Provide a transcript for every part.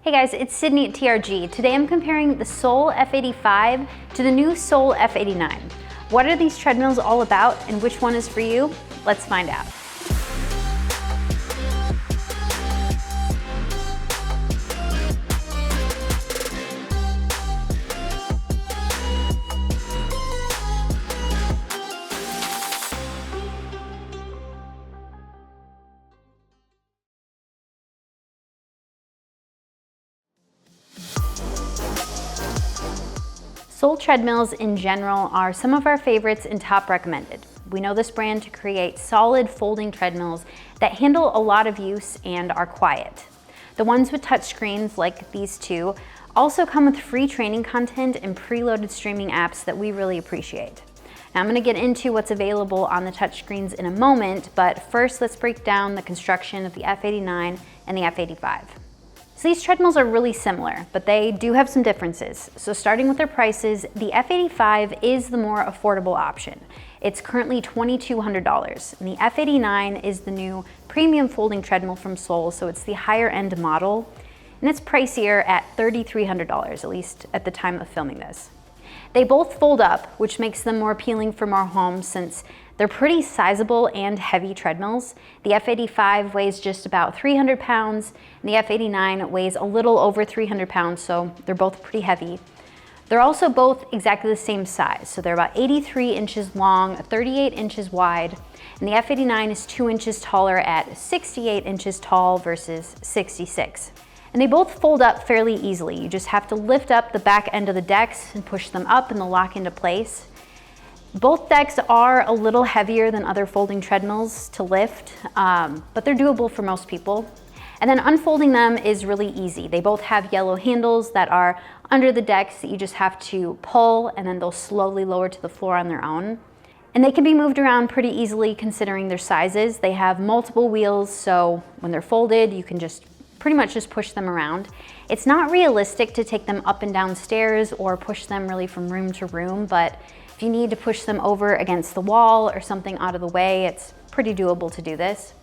Hey guys, it's Sydney at TRG. Today I'm comparing the Sole F85 to the new Sole F89. What are these treadmills all about and which one is for you? Let's find out. Sole treadmills in general are some of our favorites and top recommended. We know this brand to create solid folding treadmills that handle a lot of use and are quiet. The ones with touch screens like these two also come with free training content and preloaded streaming apps that we really appreciate. Now I'm going to get into what's available on the touch screens in a moment, but first let's break down the construction of the F89 and the F85. So these treadmills are really similar, but they do have some differences. So starting with their prices, the F85 is the more affordable option. It's currently $2,200, and the F89 is the new premium folding treadmill from Sole, so it's the higher end model, and it's pricier at $3,300, at least at the time of filming this. They both fold up, which makes them more appealing for more homes since they're pretty sizable and heavy treadmills. The F85 weighs just about 300 pounds, and the F89 weighs a little over 300 pounds, so they're both pretty heavy. They're also both exactly the same size, so they're about 83 inches long, 38 inches wide, and the F89 is 2 inches taller at 68 inches tall versus 66. And they both fold up fairly easily. You just have to lift up the back end of the decks and push them up and they'll lock into place. Both decks are a little heavier than other folding treadmills to lift, but they're doable for most people. And then unfolding them is really easy. They both have yellow handles that are under the decks that you just have to pull, and then they'll slowly lower to the floor on their own. And they can be moved around pretty easily considering their sizes. They have multiple wheels, so when they're folded, you can just pretty much just push them around. It's not realistic to take them up and down stairs or push them really from room to room, but if you need to push them over against the wall or something out of the way, it's pretty doable to do this.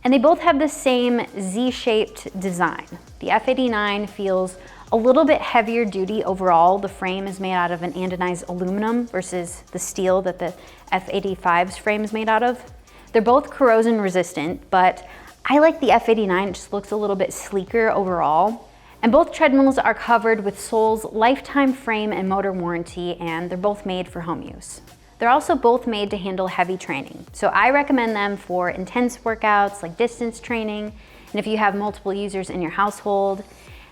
And they both have the same Z-shaped design. The F89 feels a little bit heavier duty overall. The frame is made out of an anodized aluminum versus the steel that the F85's frame is made out of. They're both corrosion resistant, but I like the F89, it just looks a little bit sleeker overall. And both treadmills are covered with Sole's lifetime frame and motor warranty, and they're both made for home use. They're also both made to handle heavy training. So I recommend them for intense workouts like distance training, and if you have multiple users in your household.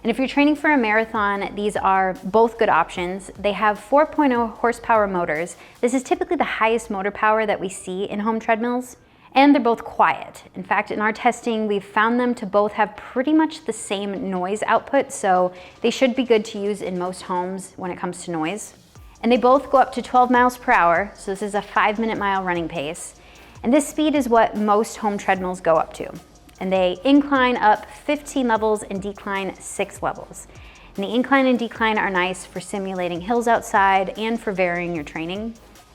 And if you're training for a marathon, these are both good options. They have 4.0 horsepower motors. This is typically the highest motor power that we see in home treadmills. And they're both quiet. In fact, in our testing, we've found them to both have pretty much the same noise output, so they should be good to use in most homes when it comes to noise. And they both go up to 12 miles per hour, so this is a 5-minute mile running pace. And this speed is what most home treadmills go up to. And they incline up 15 levels and decline 6 levels. And the incline and decline are nice for simulating hills outside and for varying your training.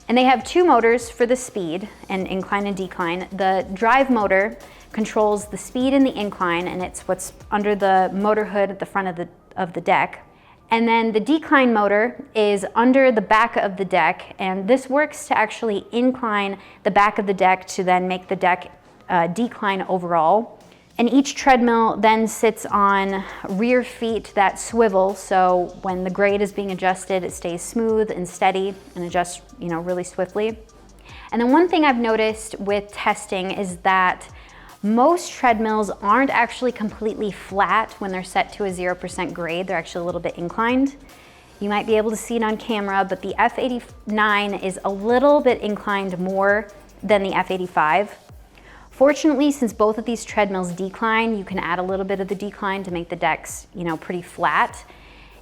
And they have 2 motors for the speed and incline and decline. The drive motor controls the speed and the incline, and it's what's under the motor hood at the front of the deck. And then the decline motor is under the back of the deck, and this works to actually incline the back of the deck to then make the deck decline overall. And each treadmill then sits on rear feet that swivel, so when the grade is being adjusted, it stays smooth and steady and adjusts, really swiftly. And then one thing I've noticed with testing is that most treadmills aren't actually completely flat when they're set to a 0% grade. They're actually a little bit inclined. You might be able to see it on camera, but the F89 is a little bit inclined more than the F85. Fortunately, since both of these treadmills decline, you can add a little bit of the decline to make the decks, pretty flat.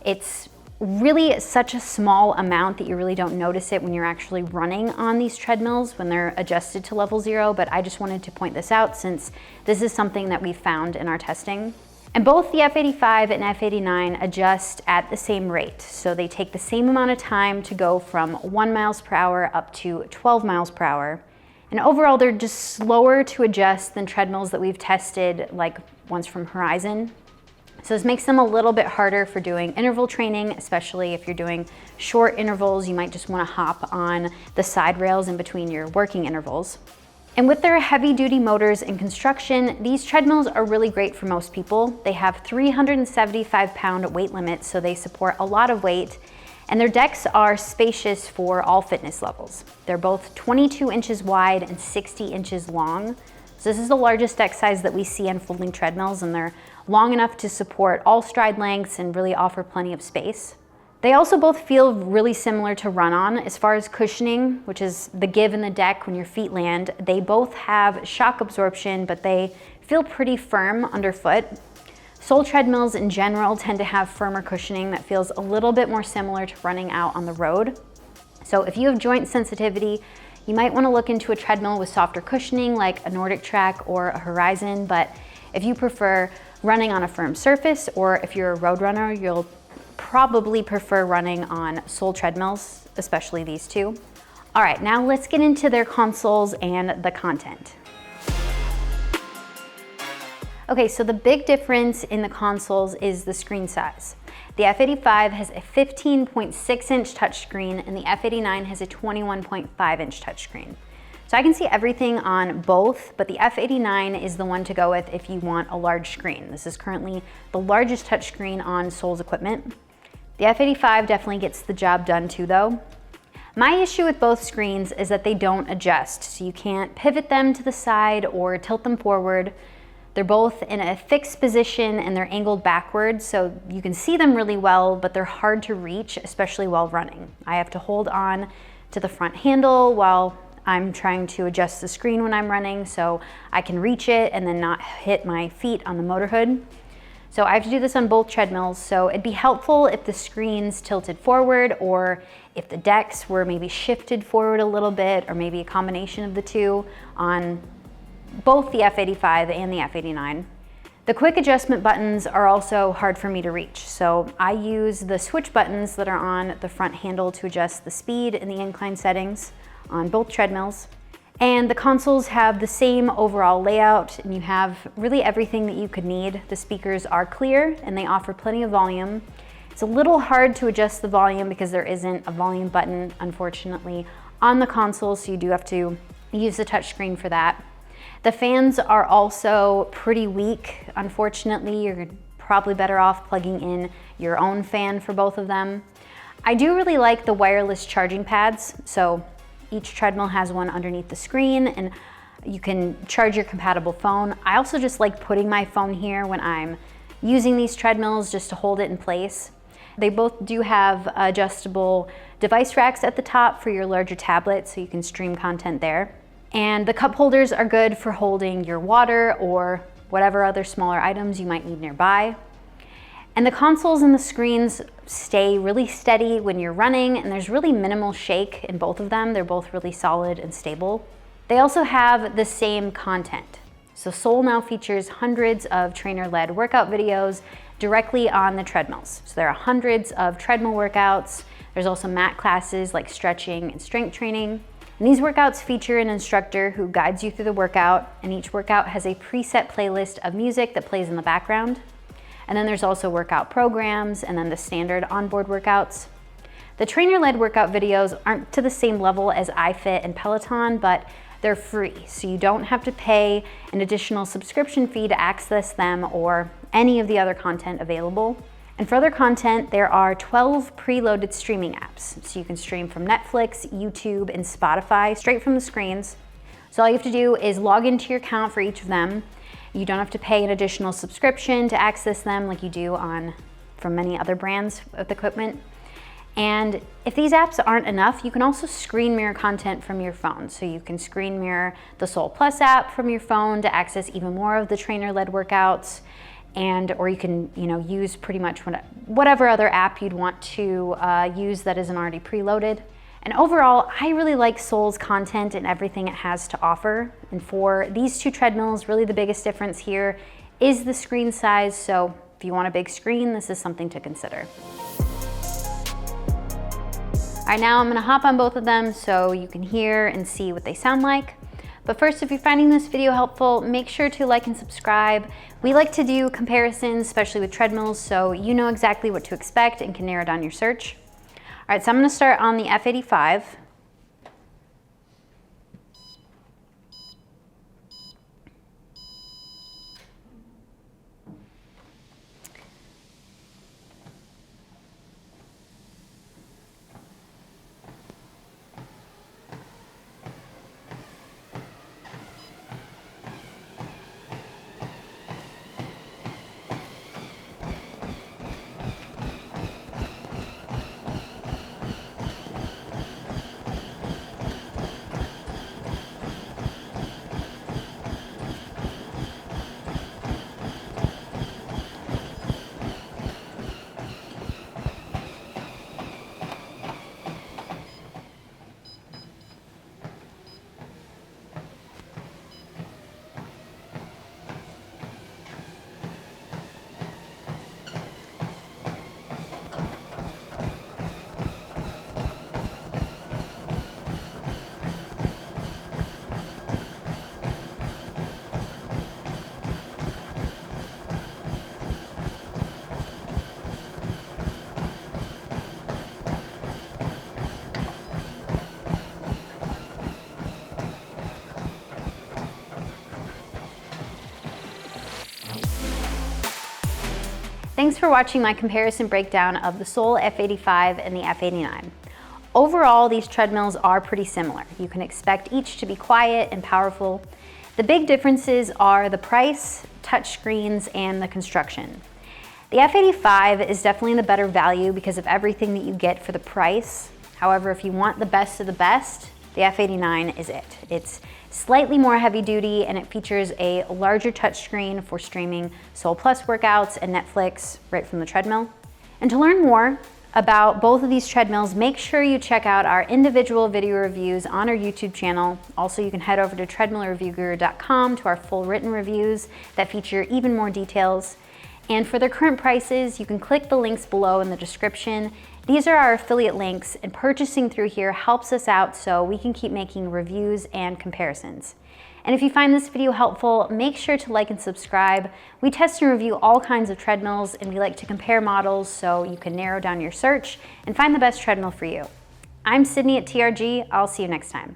It's really such a small amount that you really don't notice it when you're actually running on these treadmills when they're adjusted to level 0, but I just wanted to point this out since this is something that we found in our testing. And both the F85 and F89 adjust at the same rate. So they take the same amount of time to go from 1 miles per hour up to 12 miles per hour. And overall, they're just slower to adjust than treadmills that we've tested, like ones from Horizon. So this makes them a little bit harder for doing interval training, especially if you're doing short intervals. You might just want to hop on the side rails in between your working intervals. And with their heavy duty motors in construction, these treadmills are really great for most people. They have 375-pound weight limits, so they support a lot of weight. And their decks are spacious for all fitness levels. They're both 22 inches wide and 60 inches long. So this is the largest deck size that we see on folding treadmills, and they're long enough to support all stride lengths and really offer plenty of space. They also both feel really similar to run-on as far as cushioning, which is the give in the deck when your feet land. They both have shock absorption, but they feel pretty firm underfoot. Sole treadmills in general tend to have firmer cushioning that feels a little bit more similar to running out on the road. So if you have joint sensitivity, you might want to look into a treadmill with softer cushioning like a Nordic Track or a Horizon, but if you prefer running on a firm surface, or if you're a road runner, you'll probably prefer running on sole treadmills, especially these two. All right, now let's get into their consoles and the content. Okay, so the big difference in the consoles is the screen size. The F85 has a 15.6-inch touchscreen and the F89 has a 21.5-inch touchscreen. So I can see everything on both, but the F89 is the one to go with if you want a large screen. This is currently the largest touchscreen on Sole's equipment. The F85 definitely gets the job done too though. My issue with both screens is that they don't adjust, so you can't pivot them to the side or tilt them forward. They're both in a fixed position and they're angled backwards, so you can see them really well, but they're hard to reach, especially while running. I have to hold on to the front handle while I'm trying to adjust the screen when I'm running so I can reach it and then not hit my feet on the motor hood. So I have to do this on both treadmills, so it'd be helpful if the screens tilted forward or if the decks were maybe shifted forward a little bit, or maybe a combination of the two on both the F85 and the F89. The quick adjustment buttons are also hard for me to reach, so I use the switch buttons that are on the front handle to adjust the speed and the incline settings on both treadmills. And the consoles have the same overall layout, and you have really everything that you could need. The speakers are clear and they offer plenty of volume. It's a little hard to adjust the volume because there isn't a volume button, unfortunately, on the console, so you do have to use the touchscreen for that. The fans are also pretty weak. Unfortunately, you're probably better off plugging in your own fan for both of them. I do really like the wireless charging pads, so each treadmill has one underneath the screen and you can charge your compatible phone. I also just like putting my phone here when I'm using these treadmills just to hold it in place. They both do have adjustable device racks at the top for your larger tablet, so you can stream content there. And the cup holders are good for holding your water or whatever other smaller items you might need nearby. And the consoles and the screens stay really steady when you're running, and there's really minimal shake in both of them. They're both really solid and stable. They also have the same content. So Sole now features hundreds of trainer-led workout videos directly on the treadmills. So there are hundreds of treadmill workouts. There's also mat classes like stretching and strength training. And these workouts feature an instructor who guides you through the workout, and each workout has a preset playlist of music that plays in the background. And then there's also workout programs and then the standard onboard workouts. The trainer-led workout videos aren't to the same level as iFit and Peloton, but they're free, so you don't have to pay an additional subscription fee to access them or any of the other content available. And for other content, there are 12 preloaded streaming apps. So you can stream from Netflix, YouTube, and Spotify straight from the screens. So all you have to do is log into your account for each of them. You don't have to pay an additional subscription to access them like you do from many other brands of equipment. And if these apps aren't enough, you can also screen mirror content from your phone. So you can screen mirror the Sole Plus app from your phone to access even more of the trainer-led workouts, or you can use pretty much whatever other app you'd want to use that isn't already preloaded. And overall, I really like Sole's content and everything it has to offer. And for these two treadmills, really the biggest difference here is the screen size. So if you want a big screen, this is something to consider. All right, now I'm gonna hop on both of them so you can hear and see what they sound like. But first, if you're finding this video helpful, make sure to like and subscribe. We like to do comparisons, especially with treadmills, so you know exactly what to expect and can narrow down your search. All right, so I'm gonna start on the F85. Thanks for watching my comparison breakdown of the Sole F85 and the F89. Overall, these treadmills are pretty similar. You can expect each to be quiet and powerful. The big differences are the price, touchscreens, and the construction. The F85 is definitely the better value because of everything that you get for the price. However, if you want the best of the best, the F89 is it. It's slightly more heavy duty and it features a larger touchscreen for streaming Sole Plus workouts and Netflix right from the treadmill. And to learn more about both of these treadmills, make sure you check out our individual video reviews on our YouTube channel. Also, you can head over to treadmillreviewguru.com to our full written reviews that feature even more details. And for their current prices, you can click the links below in the description. These are our affiliate links, and purchasing through here helps us out so we can keep making reviews and comparisons. And if you find this video helpful, make sure to like and subscribe. We test and review all kinds of treadmills, and we like to compare models so you can narrow down your search and find the best treadmill for you. I'm Sydney at TRG. I'll see you next time.